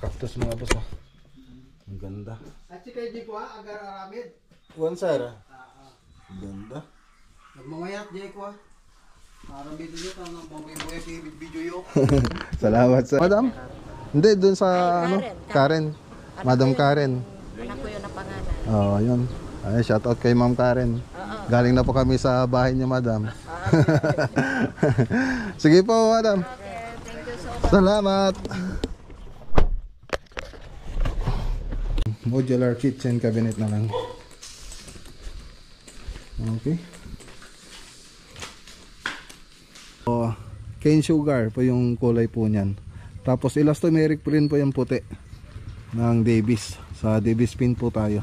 cactus mga boss oh. Ang ganda. At si kay Jay ko agar aramid. One sir. Ang ganda. Nagmamayat Jay ko aramid dito ang buhay video yo. Salamat sa Madam. Hindi doon sa ano? Karen. Madam Karen. Anak ko yun ang pangalan. Oh, yun. Ay, shout out kay Ma'am Karen. Galing na po kami sa bahay niya, Madam. Sige po, Madam. Okay, thank you so much. Salamat. Modular kitchen cabinet na lang. Okay. Oh, cane sugar po yung kulay po niyan. Tapos elastomeric po rin po yung puti ng Davis. Sa Davis pin po tayo.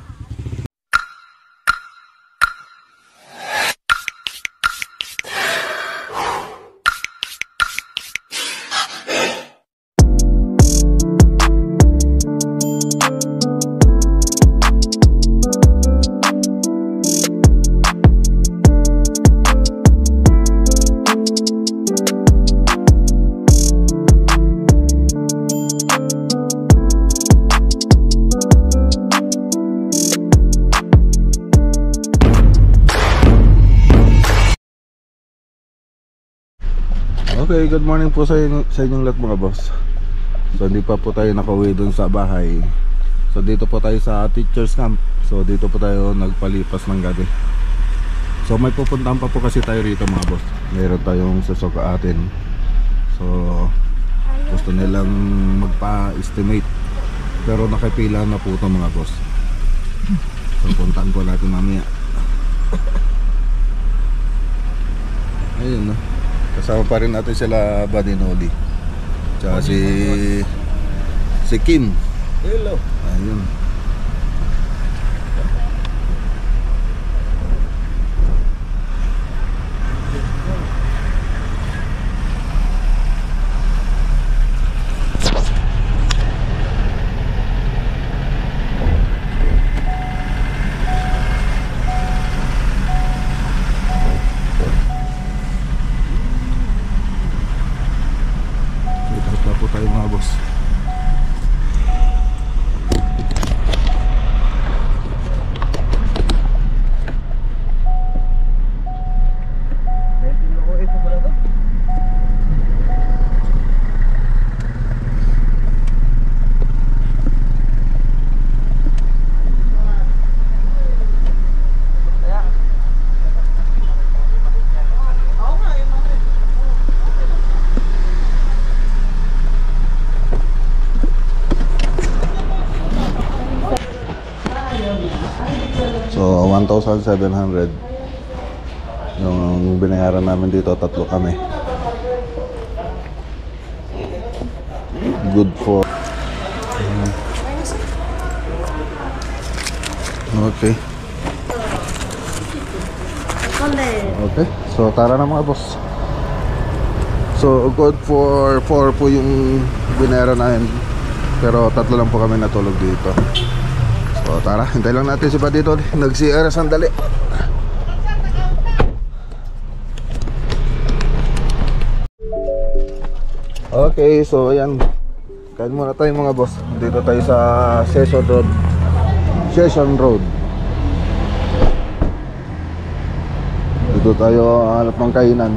Okay, good morning po sa inyong lahat mga boss. So hindi pa po tayo nakauwi dun sa bahay. So dito po tayo sa teachers camp. So dito po tayo nagpalipas ng gabi. So may pupuntahan pa po kasi tayo rito mga boss. Meron tayong susuka atin. So gusto nilang magpa-estimate. Pero nakapila na po ito mga boss. So puntaan po natin mamaya. Ayun no. Kasama pa rin natin sila Buddy Noli. Tsaka si Kim. Hello. Ayun. Tayo mga boss. So 1,700 yung binayaran namin dito, tatlo kami. Good for okay. Okay, so tara na mga boss. So good for 4 po yung binayaran namin. Pero tatlo lang po kami natulog dito. So tara, hintay lang natin si Buddy dito. Nag-CR sandali. Okay, so ayan. Kain muna tayo mga boss. Dito tayo sa Session Road. Session Road. Dito tayo hanap ng kainan.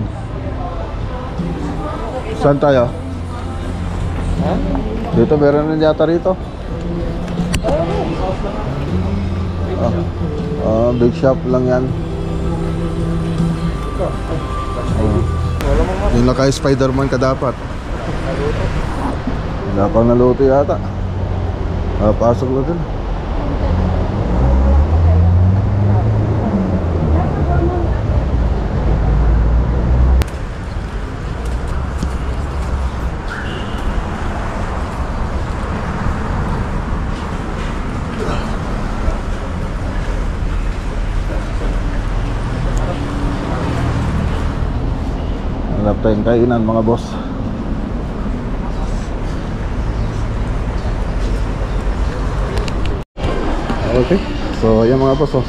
Saan tayo? Dito meron na yata rito. Big shop lang yan. Yung naka Spider-Man ka dapat. Wala pang naluto yata. Pasok na dun. Hanap tayong kainan mga boss. Okay, so ayan mga boss oh.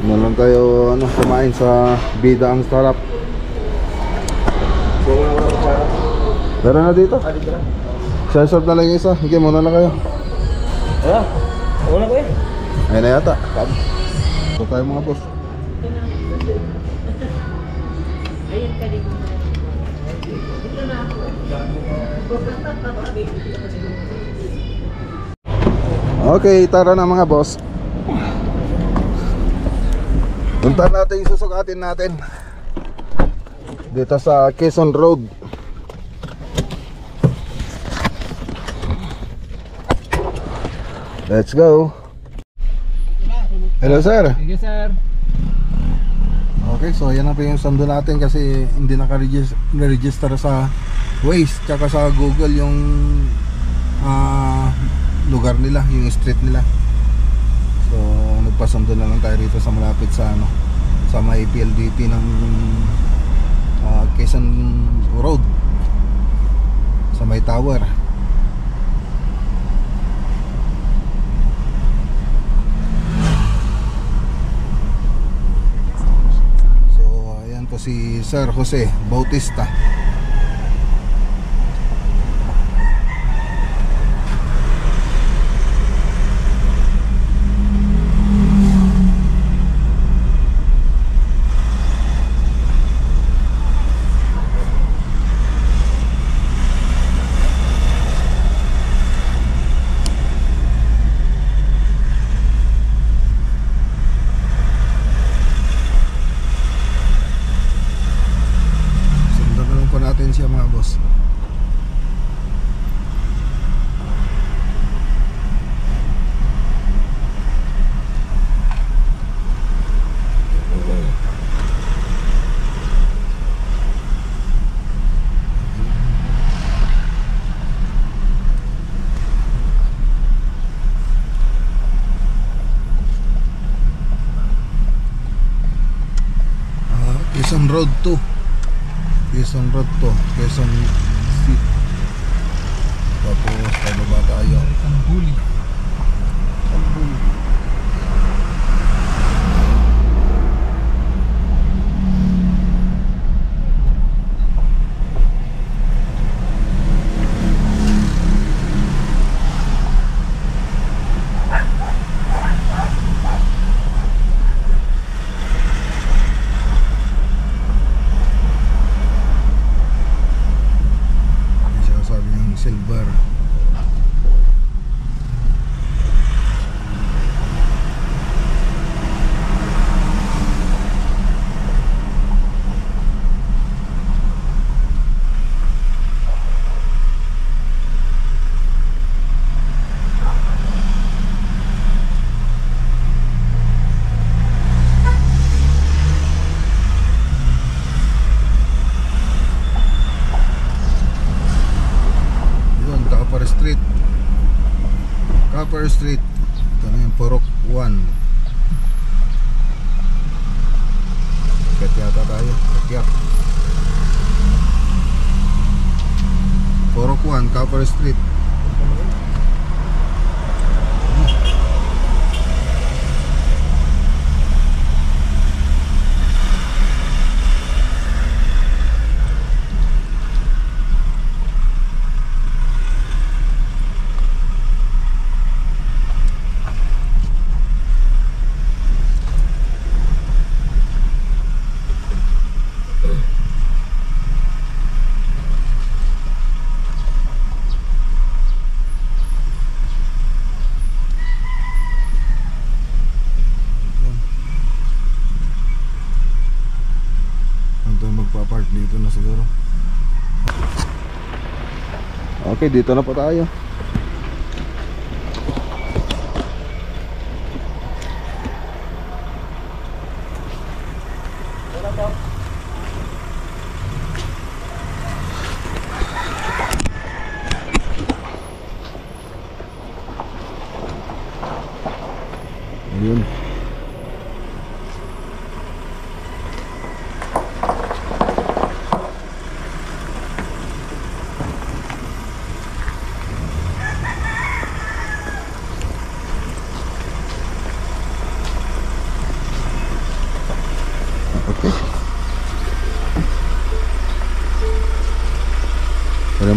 Nalang tayo kumain sa Bida ang Sarap. Meron na dito. Dito lang. Serve na lang yung isa. Sige, muna lang kayo. Ayan. Una ko eh. Ayun na yata. Ito tayo mga boss. Ayun ka din. Okay, tara na mga boss. Punta natin yung susukatin natin dito sa Quezon Road. Let's go. Hello sir. Sige sir. Okay, so yan na po yung sundo natin kasi hindi naka-register sa Waze tsaka sa Google yung lugar nila, yung street nila. So nagpasundo na lang tayo rito sa malapit sa sa may PLDT ng Quezon Road sa may tower. So ayan po si Sir Jose Bautista. Siya mga boss. Quezon Road 2. Quezon Road to Quezon City. Tapos pababa tayo ang huli. Silver. Copper Street. Ito na yung Purok 1. Kat yata tayo. Kakyat. Purok 1, Copper Street. Magpa-park dito na siguro. Okay, dito na po tayo. Ayun.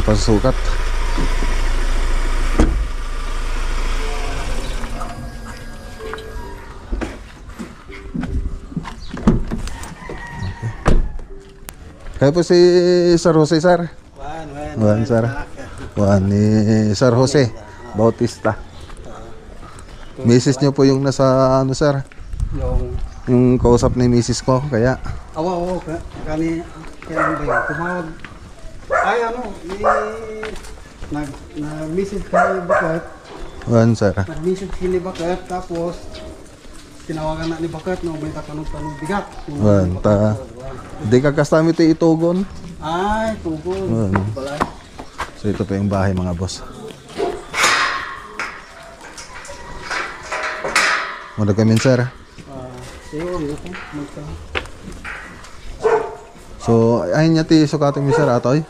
pasusukat. Kaya po si Sir Jose, sir. Juan, sir. Juan ni Sir Jose Bautista. Misis niyo po yung nasa ano, sir? Yung kausap ni misis ko, kaya Oo, kani kailan ba yun? Tumawag. Ay ano, nag-message ka ni Bakat. Juan, sir. Nag-message ka ni Bakat, tapos tinawagan na ni Bakat, no, may tanong bigat. Juan, di ka kasama ito itugon. Ay, tungkol. Balay. So ito po yung bahay, mga boss. Muna kami, sir. So, ayun niya ti sukatin mi, sir, atoy?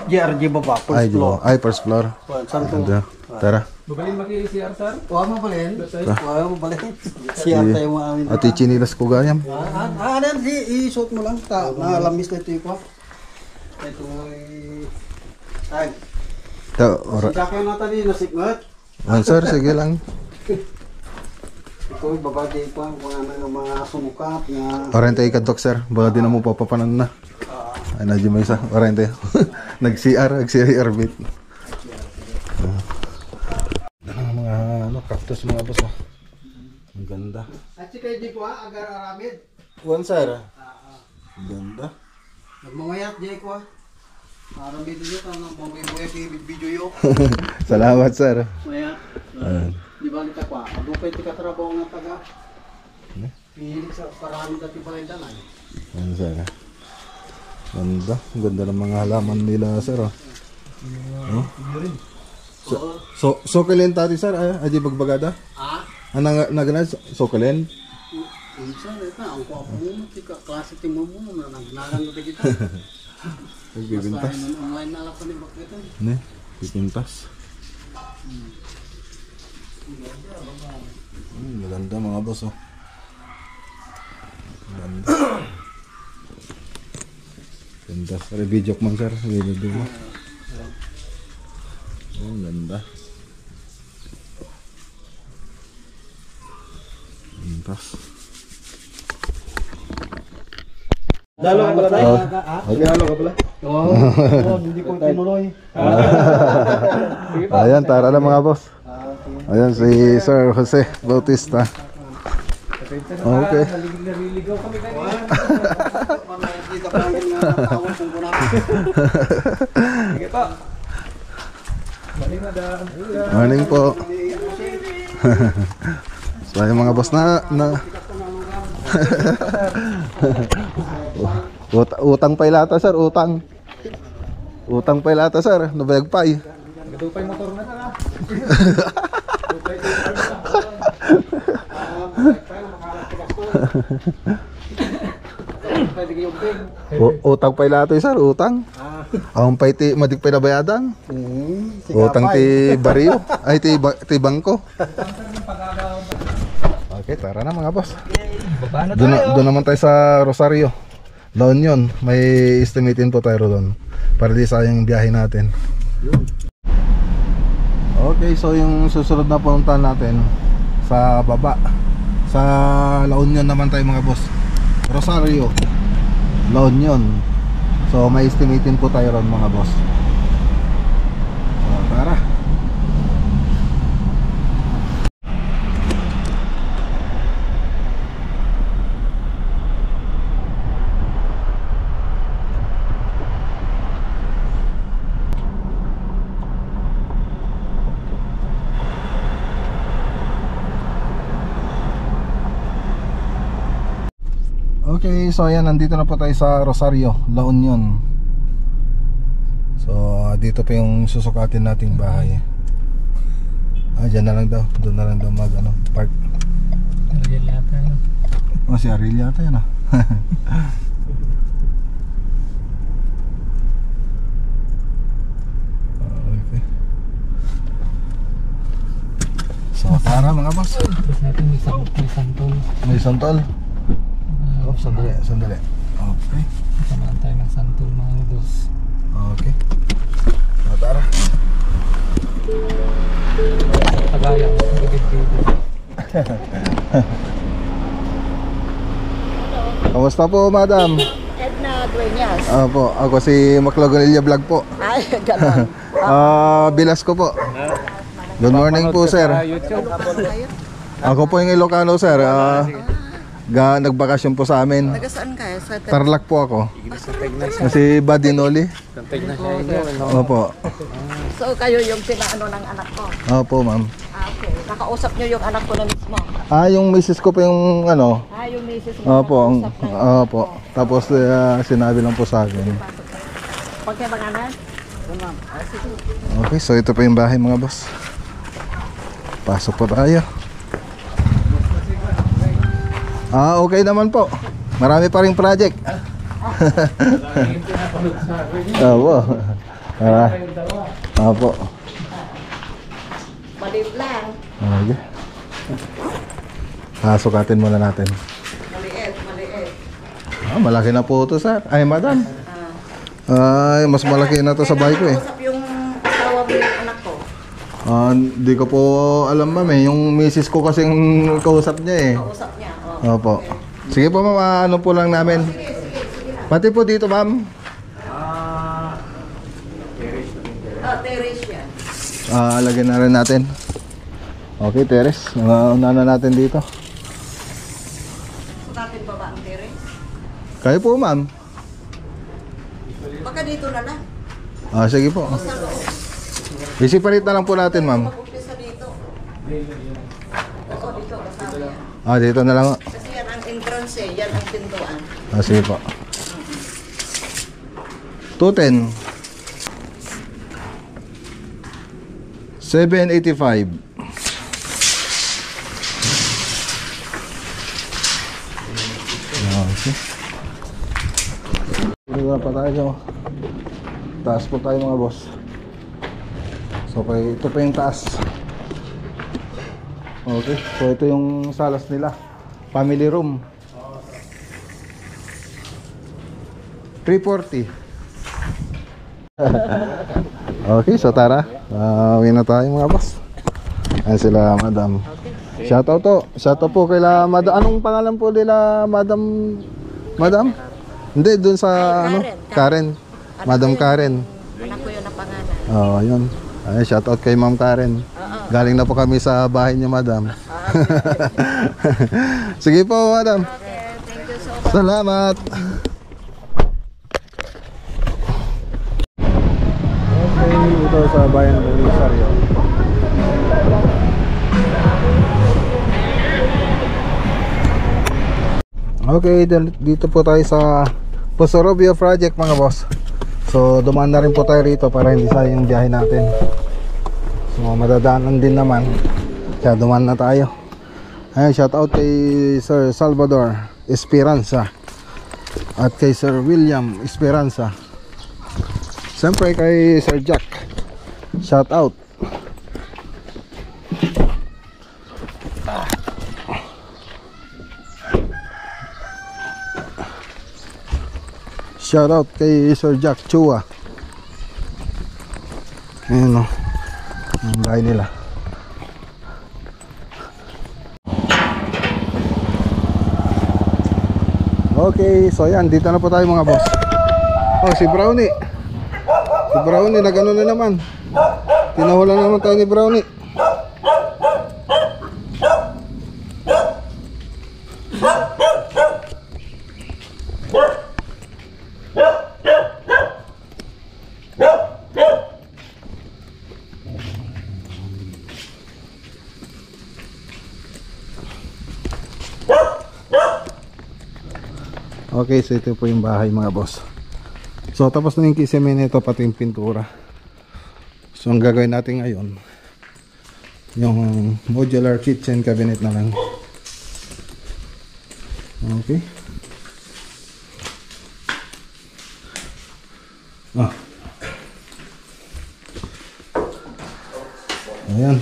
GRG baba, Ay, first floor. Ay, first floor. Santo. Tara. Babalin maki-CR, sir? Huwag mo balin. Huwag mo balin. CR tayo mo amin. Ati chinilas ko gayam. Ano, i-shoot mo lang. Nalamis na ito yung kwa. Ito ay... Si Jackie na tali, nasikmat. Sir, sige lang. Ito yung babagay ko mga sumukat na... Orente ikadtok, sir. Baka di na mo papapanan na. Ay, nadyo may isa. Orente. Nag-CR bit. Mga ano, cactus, mga boss. Ang ganda. At si kay Jay ko agar aramid. Juan, sir. Ang ganda. Nagmamayat Jay ko aramid dito tanong mabuhay video yo. Salamat, sir. Mayat. Di ba kita kwa? Adupay ti katrabaho nga taga. Pihilig sa parami dati palindanan. Ano, sir? Ganda. Ang ganda ng mga halaman nila, sir. Sokalin tati, sir. Aji bagbagada? Anong nagana? Sokalin? Minsan, ito ang kwapo mo. Tika klase ti mo mo. Nagnagan ko kita. Nagbibintas. Online na lang pa ni Bakit. Ne? Bibintas. Maganda, mga boss, oh. Ganda. Ganda. Sorry, video ko man, sir. Video mo. Ang ganda. Pintas. Dalo ka pala tayo? Dalo ka pala? Oo, hindi ko tinuloy. Ayan, tara na, mga boss. Ayan si Sir Jose Bautista. Okay. Naliligaw kami kayo. Dito pa namin nga natawag kung kunakit. Sige pa. Morning po. So yung mga boss na utang pa ilata, sir, utang. Utang pa ilata, sir. Nabayag pa eh. Gadupay motor na ka. Utang pa ilata, sir, utang. Ang pa iti madig pa nabayadan. Utang ti bariyo. Ay ti bangko. Okay, tara na, mga boss. Doon naman tayo sa Rosario, La Union. May estimatein po tayo doon para di sayang biyahe natin. Okay, so yung susunod na punta natin sa baba, sa La Union naman tayo, mga boss. Rosario, La Union. So may estimatein po tayo ron, mga boss. So tara. Okay, so ayan, nandito na po tayo sa Rosario, La Union. So dito pa yung susukatin nating bahay. Dyan na lang daw, doon na lang daw mag park. Ariel yata yun. Si Ariel yata yan Okay. So tara, mga boss. Tapos natin may santol. May santol. Sandali. Okay. Samahan tayo ng santol, mga boss. Okay. Tara. Tagayang, bibig-bibig. Kamusta po, madam? Edna Dueñas. Opo, ako si Maclagonilla Vlog po. Ay, gano'n. Bilas ko po. Good morning po, sir. Ako po yung Ilocano, sir. Nagbakasyon po sa amin. Taga saan kayo? Sa Tarlac po ako. Kasi Badinoli. Opo. So kayo yung pinaano ng anak ko? Opo, ma'am. Okay. Nakausap niyo yung anak ko na mismo? Yung misis ko po yung ano. Yung misis mo Opo, nakausap na. opo. Tapos sinabi lang po sa akin. Pagkabanganan? Okay, so ito po yung bahay, mga boss. Pasok po tayo. Okay naman po. Marami pa ring project. Opo. Opo. Maliit lang. Okay. Sukatin muna natin. Maliit. Malaki na po ito, sir. Ay, madam. Ay, mas malaki na to sa bahay ko eh. Nakausap yung asawa mo yung anak ko? Hindi ko po alam, ma'am eh. Yung misis ko kasing kausap niya eh. Nakausap niya? Opo. Sige po, ma'am. Ano po lang namin. Pati po dito, ma'am. Terrace yan. Lagyan na rin natin. Okay, terrace. Una na natin dito. So natin ba ang terrace? Kayo po, ma'am. Baka dito na lang. Sige po. Sa loob. Isipalit na lang po natin, ma'am. Mag-umpisa dito. Oo, dito. Kasama yan. Dito na lang. Kasi yan ang entrance eh. Yan ang pintuan. Sige po. 210. 785. Okay. Dito pa tayo. Taas po tayo, mga boss. So ito pa yung taas. Okay. So ito yung salas nila. Family room. 340. Okay, so tara. Uwi na tayo, mga boss. Ayan sila, madam. Shoutout to. Shoutout po kay madam. Anong pangalan po nila, madam? Madam? Hindi, dun sa ano? Karen. Madam Karen. Anak ko yun ang pangalan. Yun. Ay, shoutout kay Ma'am Karen. Galing na po kami sa bahay niya, madam. Sige po, madam. Okay, thank you so much. Salamat. Okay, ito sa bayan ng Rosario. Okay, dito po tayo sa Posorobio Project, mga boss. So dumaan na rin po tayo rito para hindi sayang yung biyahe natin. So madadaanan din naman. Kaya dumaan na tayo. Ayun, shout out kay Sir Salvador Esperanza at kay Sir William Esperanza. Siyempre kay Sir Jack, shout out. Shout out kay Sir Jack Chua. Ayan o, ang bahay nila. Okay, so yan, dito na po tayo, mga boss. Si Brownie. Si Brownie, nagano na naman. Tinahulan naman tayo ni Brownie. Okay, so ito po yung bahay, mga boss. So tapos na yung kisame nito, pati yung pintura. So ang gagawin natin ngayon, yung modular kitchen cabinet na lang. Okay. Ayan.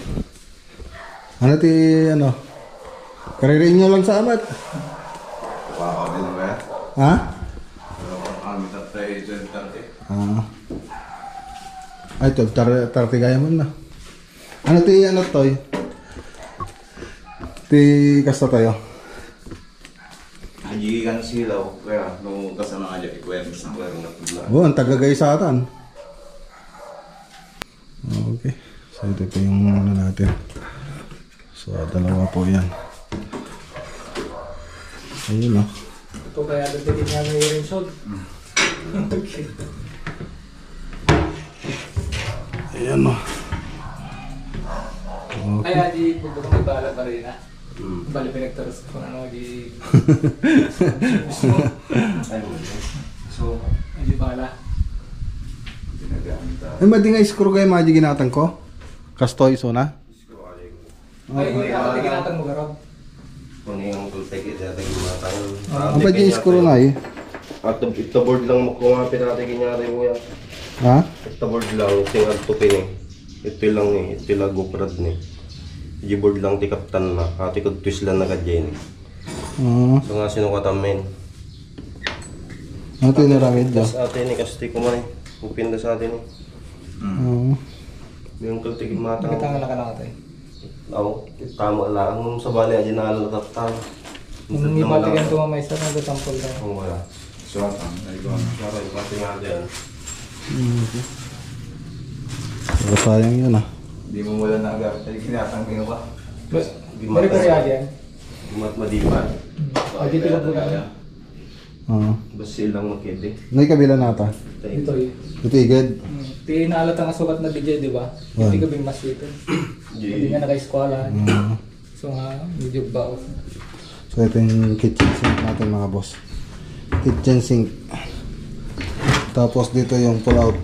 Ano? Kaririin nyo lang sa amat. Ha? Ay, ito, tartigaya mo na. Ano to? Ti kasta tayo. Haji kan silaw kaya nung kasana aja i-awareness ng laro na pula. Oh, ang tagagaysatan. Okay. So, ito po yung ano natin. So, dalawa po yan. Ayun, oh. Ito kaya dagdagin nga may rin shot. Ayan, oh. Kaya di pagbuto may balat pa rin ha. Bali pinagtaras ko ano di... So, hindi bala. Ay, ba di nga screw kayo mga ginatang ko? Kastoy, so na? Ay, kaya ginatang mo garab. Kung yung tulteke dati matang. Ang ba di screw na eh? At ito board lang mo kung pinatay kanya rin kuya. Ha? Ito board lang tingnan tupin eh. Ito lang eh, ito lang goprad ni. G-board lang ti kaptan na, ati ko twist lang na kadyan. Oo. So nga sino katamin. Ano ito yung naramid ba? Tas ate ni kasti ko man eh. Upin na sa atin eh. Oo. Yung tulteke matang. Nagkatanga na ka na katay. Oo, tama lang. Ang sa bali ay nalatatang. Kung ibatigan tumamay sa nagatampol na. Kung wala. Suwatan. Ay ko. Para ibati nga dyan. So, sayang yun ah. Hindi mo wala na agad. Ay kinatang mo ba? Mari ko rin yan. Gumat madipan. Ay, dito lang po na. Oo. Basta silang makidi. May kabila nata. Dito eh. Ito igad. Ti naalat ang sukat na DJ, di ba? Wow. Hindi ka bing mas dito. Hindi nga naka-eskwala. So nga, medyo bao. So, ito yung kitchen sink natin mga boss. Kitchen sink. Tapos dito yung pull-out.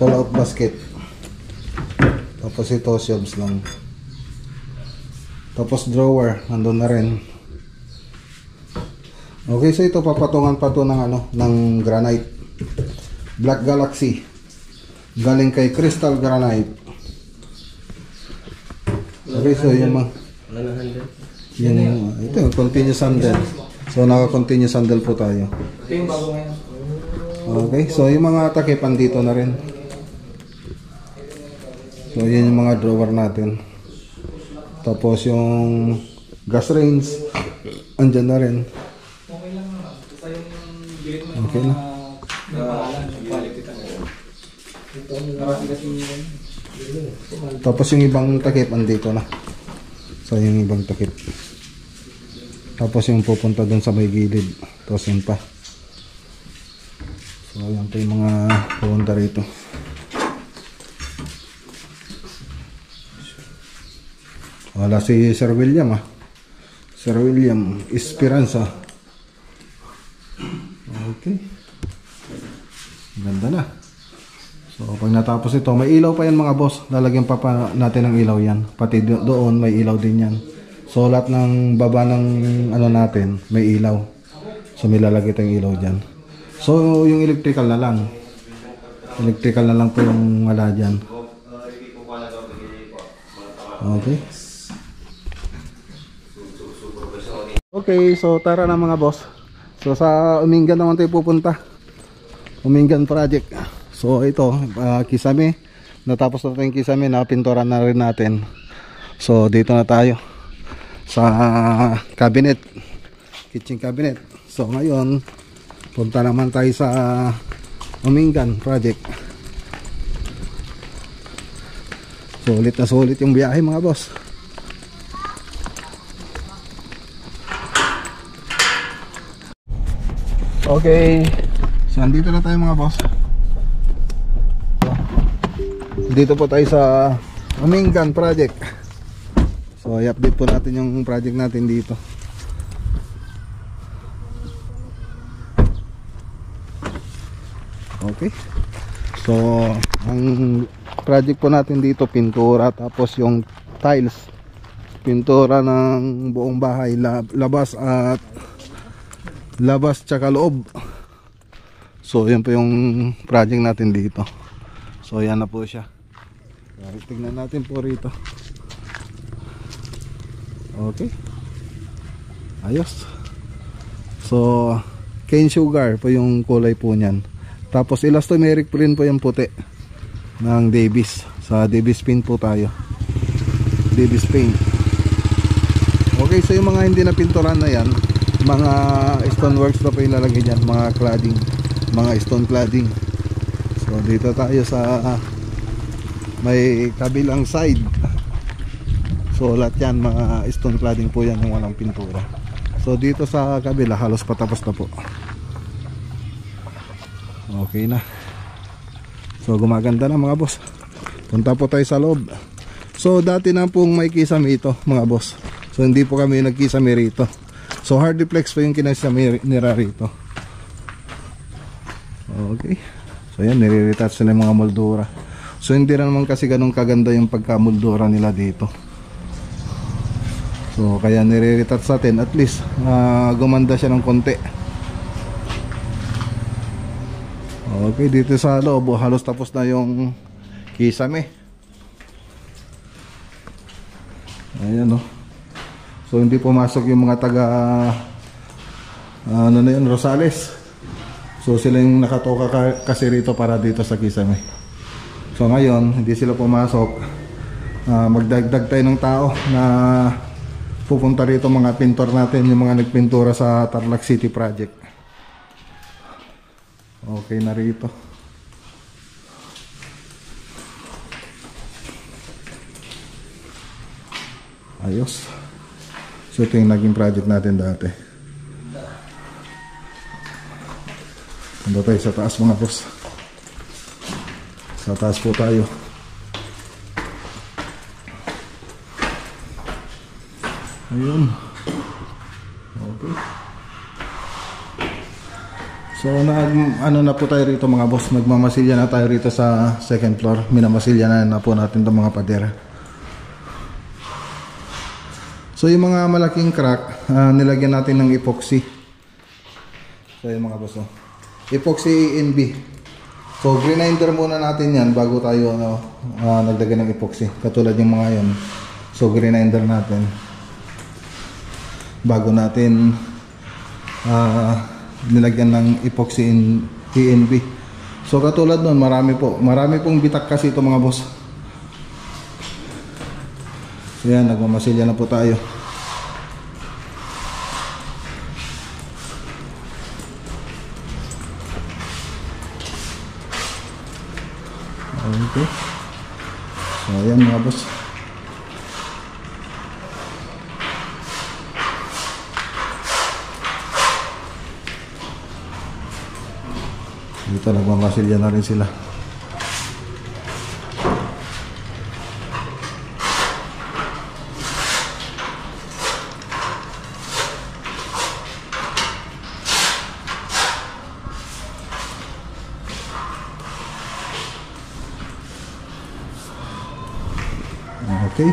Pull-out basket. Tapos ito, shelves lang. Tapos drawer, nandun na rin. Okay, so ito papatungan pa to ng ano, ng granite. Black Galaxy. Galing kay Crystal Granite. Okay, so yung mga ito yung continuous handle. So naka-continuous handle po tayo. Ito yung bago ngayon. Okay, so yung mga takipan dito na rin. So yun yung mga drawer natin. Tapos yung gas range andyan na rin. Okay lang naman. Basta yung bilit mo Okay yung na. mga pangalan, yung quality talaga. Ito, marami kasi yun. Tapos yung ibang takip andito na. So yung ibang takip. Tapos yung pupunta dun sa may gilid. Tapos yun pa. So yan pa yung mga pupunta rito. Wala si Sir William ah. Sir William Esperanza. Okay. Ganda na. So pag natapos ito, may ilaw pa yan mga boss. Lalagyan pa natin ng ilaw yan. Pati doon may ilaw din yan. So lahat ng baba ng ano natin, may ilaw. So may lalagay tayong ilaw dyan. So yung electrical na lang. Electrical na lang po yung wala dyan. Okay. Okay, so tara na mga boss. So sa Umingan naman tayo pupunta. Umingan project. So ito, Kisame. Natapos na tayong Kisame, napinturan na rin natin. So dito na tayo sa cabinet, kitchen cabinet. So ngayon, punta naman tayo sa Umingan project. Sulit yung biyahe mga boss. Okay. So andito na tayo mga boss. Dito po tayo sa Umingan project. So i-update po natin yung project natin dito. Okay. So ang project po natin dito, pintura, tapos yung tiles, pintura ng buong bahay, labas at labas tsaka loob. So yan po yung project natin dito. So yan na po siya. Tignan natin po rito. Okay. Ayos. So cane sugar po yung kulay po niyan. Tapos elastomeric po rin po yung puti. ng Davis. Sa Davis Paint po tayo. Davis Paint. Okay, so yung mga hindi na pinturan na yan, mga stoneworks na po ilalagay dyan, mga cladding, mga stone cladding. So dito tayo sa may kabilang side. So lahat yan mga stone cladding po yan, yung walang pintura. So dito sa kabila halos patapos na po. Okay na. So gumaganda na mga boss. Punta po tayo sa loob. So dati na pong may kisame ito mga boss. So hindi po kami nagkisame rito. So hardiplex po yung kinasame nila rito. Okay. So yan, nire-retouch sila yung mga moldura. So hindi na naman kasi ganun kaganda yung pagka-moldura nila dito. So kaya nire-retouch natin, at least gumanda siya ng konti. Okay, dito sa loob halos tapos na yung kisame. Ayan o. So hindi pumasok yung mga taga ano na yun, Rosales. So sila yung nakatoka kasi rito para dito sa kisame. So ngayon hindi sila pumasok. Magdagdag tayo ng tao na pupunta rito, mga pintor natin, yung mga nagpintura sa Tarlac City Project. Okay na rito. Ayos. So ito yung naging project natin dati. Punta tayo sa taas mga boss. Sa taas po tayo. Ayun. Okay. So ano na po tayo rito mga boss, nagmamasilya na tayo rito sa second floor. Minamasilya na po natin itong mga pader. So yung mga malaking crack, nilagyan natin ng epoxy. So yung mga boss, epoxy NB. So grinder muna natin yan bago tayo naglagyan ng epoxy. Katulad yung mga yon. So grinder natin bago natin nilagyan ng epoxy ENB. So katulad nun, marami pong bitak kasi ito mga boss. So yan, nagmamasilya na po tayo. Okay. So yan mga boss. Dito nagmamasilya na rin sila. Okay.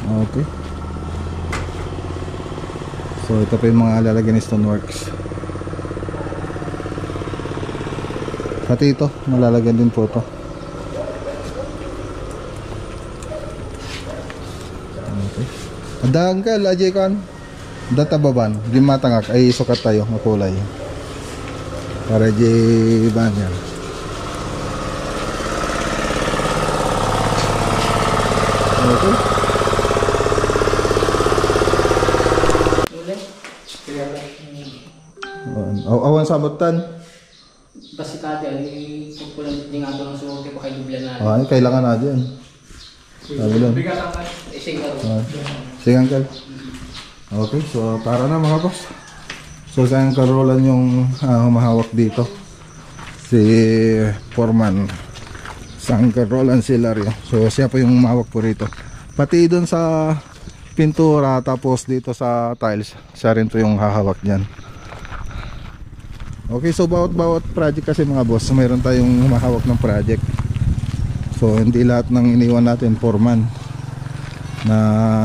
Okay. So ito pa yung mga lalagyan ni Stoneworks. Pati ito, malalagyan din po ito. Okay. Adangkal, ajay kan. Datababan, di matangak ay sukat tayo makulay. Para di banyan. Okay. Awan sabutan. Kasi kati ay pagpulang din nga ito ng suwag pa kay dublan na. Ay, kailangan na dyan. Sabi lang. Sige, uncle. Okay, so para na mga boss. So sa Uncle Roland yung humahawak dito. Si Foreman. Sa Uncle Roland Silario. So siya po yung humahawak po rito. Pati doon sa pintura, tapos dito sa tiles, siya rin po yung hahawak dyan. Okay, so bawat project kasi mga boss, mayroon tayong humahawak ng project. So hindi lahat ng iniwan natin foreman. Na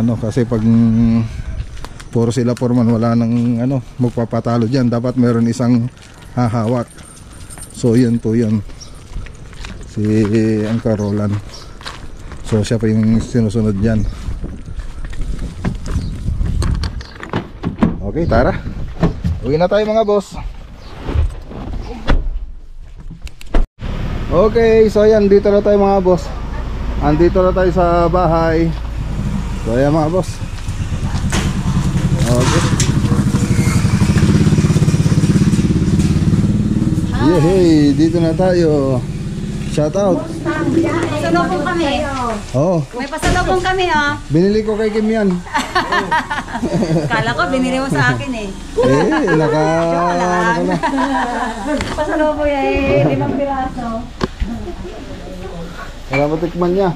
ano, kasi pag puro sila foreman, wala nang ano, magpapatalo diyan. Dapat mayroon isang hahawak. So yun po yun. Si Angka Roland. So siya pa yung sinusunod dyan. Okay, tara. Uwi na tayo mga boss. Okay, so ayan, dito na tayo mga boss. Andito na tayo sa bahay. So ayan mga boss. Okay. Yehey, dito na tayo. Shout out. Pasalubong kami. Oh, May pasalubong kami, oh. binili ko kay Kim yan. Kala ko binili mo sa akin eh. Naka na. Pasalubong yan, 5 piraso. Para matikman niya.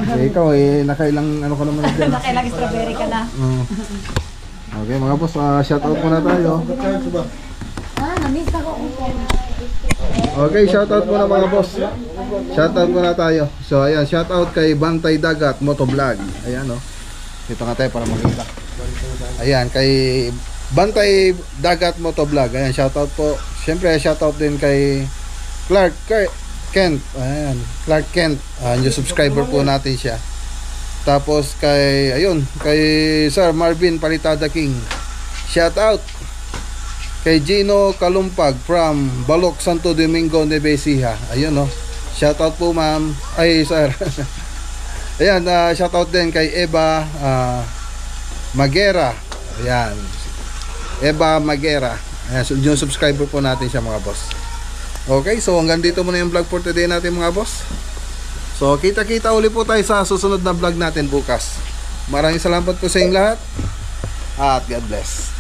Ikaw nakailang ano ka naman dyan. Nakailang strawberry ka na. Okay mga boss, shout out muna tayo. Na-miss ako. Okay, shout out muna mga boss. Shout out muna tayo. So ayan, shout out kay Bantay Dagat Motovlog. Ayan oh. Dito nga tayo para makita. Ayan, kay Bantay Dagat Motovlog. Ayan, shout out po. Siyempre, shout out din kay Clark Kent. Ayan, Clark Kent. New subscriber po natin siya. Tapos kay Sir Marvin Palitada King. Shout out kay Gino Kalumpag from Balok, Santo Domingo, Nueva Ecija. Ayun oh. Shout out po ma'am. Ay sir. Ayan, shout out din kay Eva Magera. Ayan. Eva Magera. Ayan, yung subscriber po natin siya mga boss. Okay, so hanggang dito muna yung vlog for today natin mga boss. So kita-kita uli po tayo sa susunod na vlog natin bukas. Maraming salamat po sa inyong lahat. At God bless.